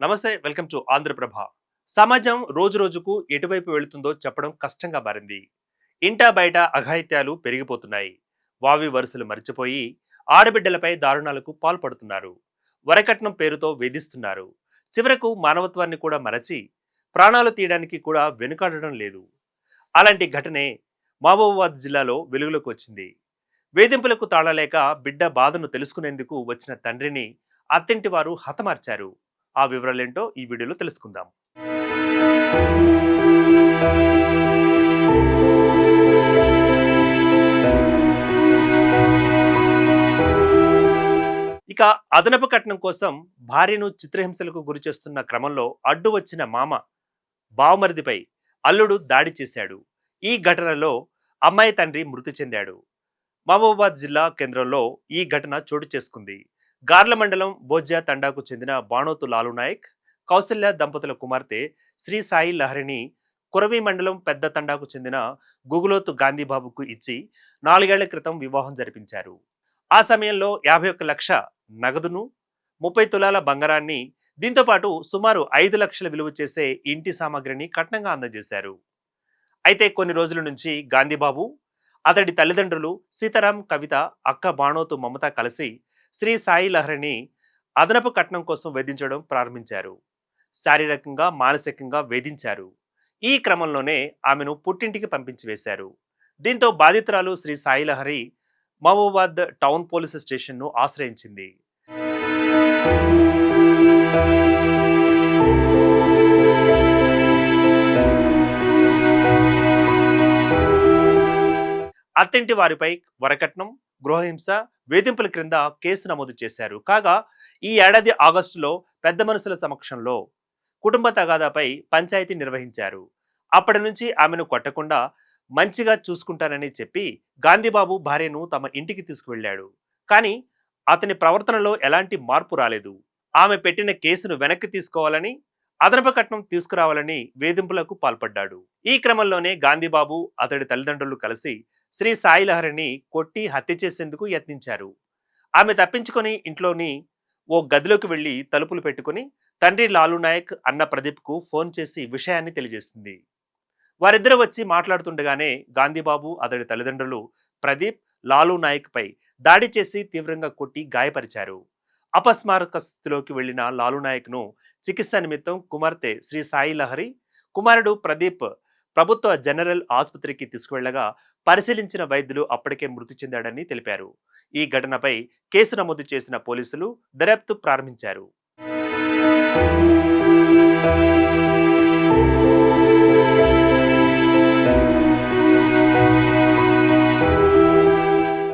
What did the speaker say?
నమస్తే, welcome to Andhraprabha. సమాజం రోజు రోజుకు ఎటువైపు వెళుతుందో చెప్పడం కష్టంగా మారింది. ఇంటా బయట అఘాయిత్యాలు పెరిగిపోతున్నాయి. వావి వరుసలు మరిచిపోయి ఆడబిడ్డలపై దారుణాలకు పాల్పడుతున్నారు. వరకట్నం పేరుతో వేధిస్తున్నారు. చివరకు మానవత్వాన్ని కూడా మరచి ప్రాణాలు తీయడానికి కూడా వెనుకాడడం లేదు. అలాంటి ఘటనే మహబూబాబాద్ జిల్లాలో వెలుగులోకి వచ్చింది. వేధింపులకు తాళలేక బిడ్డ బాధను తెలుసుకునేందుకు వచ్చిన తండ్రిని అత్తింటి వారు హతమార్చారు. ఆ వివరాలేంటో ఈ వీడియోలో తెలుసుకుందాం. ఇక అదనపు కట్నం కోసం భార్యను చిత్రహింసలకు గురి చేస్తున్న క్రమంలో అడ్డు వచ్చిన మామ బావమరిదిపై అల్లుడు దాడి చేశాడు. ఈ ఘటనలో అమ్మాయి తండ్రి మృతి చెందాడు. మహబూబాబాద్ జిల్లా కేంద్రంలో ఈ ఘటన చోటు చేసుకుంది. గార్ల మండలం బోజ్యా తండాకు చెందిన బాణోతు లాలు నాయక్, కౌసల్య దంపతుల కుమార్తె శ్రీ సాయి లహరిని కురవి మండలం పెద్ద తండాకు చెందిన గుగులోతు గాంధీబాబుకు ఇచ్చి 4 ఏళ్ల క్రితం వివాహం జరిపించారు. ఆ సమయంలో 51 లక్ష నగదును, 30 తులాల బంగారాన్ని, దీంతో పాటు సుమారు 5 లక్షల విలువ చేసే ఇంటి సామాగ్రిని కట్నంగా అందజేశారు. అయితే కొన్ని రోజుల నుంచి గాంధీబాబు, అతడి తల్లిదండ్రులు సీతారాం, కవిత, అక్క బాణోతు మమత కలిసి శ్రీ సాయి లహరిని అదనపు కట్నం కోసం వేధించడం ప్రారంభించారు. శారీరకంగా, మానసికంగా వేధించారు. ఈ క్రమంలోనే ఆమెను పుట్టింటికి పంపించి వేశారు. దీంతో బాధితురాలు శ్రీ సాయి లహరి మహబూబాబాద్ టౌన్ పోలీసు స్టేషన్ను ఆశ్రయించింది. అత్తింటి వారిపై వరకట్నం, గృహహింస, వేధింపుల క్రింద కేసు నమోదు చేశారు. కాగా ఈ ఏడాది ఆగస్టులో పెద్ద మనుషుల సమక్షంలో కుటుంబ తగాదాపై పంచాయతీ నిర్వహించారు. అప్పటి నుంచి ఆమెను కొట్టకుండా మంచిగా చూసుకుంటానని చెప్పి గాంధీబాబు భార్యను తమ ఇంటికి తీసుకువెళ్లాడు. కానీ అతని ప్రవర్తనలో ఎలాంటి మార్పు రాలేదు. ఆమె పెట్టిన కేసును వెనక్కి తీసుకోవాలని, అదనపు కట్నం తీసుకురావాలని వేధింపులకు పాల్పడ్డాడు. ఈ క్రమంలోనే గాంధీబాబు, అతడి తల్లిదండ్రులు కలిసి శ్రీ సాయి లహరిని కొట్టి హత్య చేసేందుకు యత్నించారు. ఆమె తప్పించుకొని ఇంట్లోని ఓ గదిలోకి వెళ్లి తలుపులు పెట్టుకుని తండ్రి లాలు నాయక్, అన్న ప్రదీప్కు ఫోన్ చేసి విషయాన్ని తెలియజేసింది. వారిద్దరూ వచ్చి మాట్లాడుతుండగానే గాంధీబాబు, అతడి తల్లిదండ్రులు ప్రదీప్, లాలు నాయక్ పై దాడి చేసి తీవ్రంగా కొట్టి గాయపరిచారు. అపస్మారక స్థితిలోకి వెళ్లిన లాలు నాయక్ ను చికిత్స నిమిత్తం కుమార్తె శ్రీ సాయి లహరి, కుమారుడు ప్రదీప్ ప్రభుత్వ జనరల్ ఆసుపత్రికి తీసుకువెళ్లగా పరిశీలించిన వైద్యులు అప్పటికే మృతి చెందాడని తెలిపారు. ఈ ఘటనపై కేసు నమోదు చేసిన పోలీసులు దర్యాప్తు ప్రారంభించారు.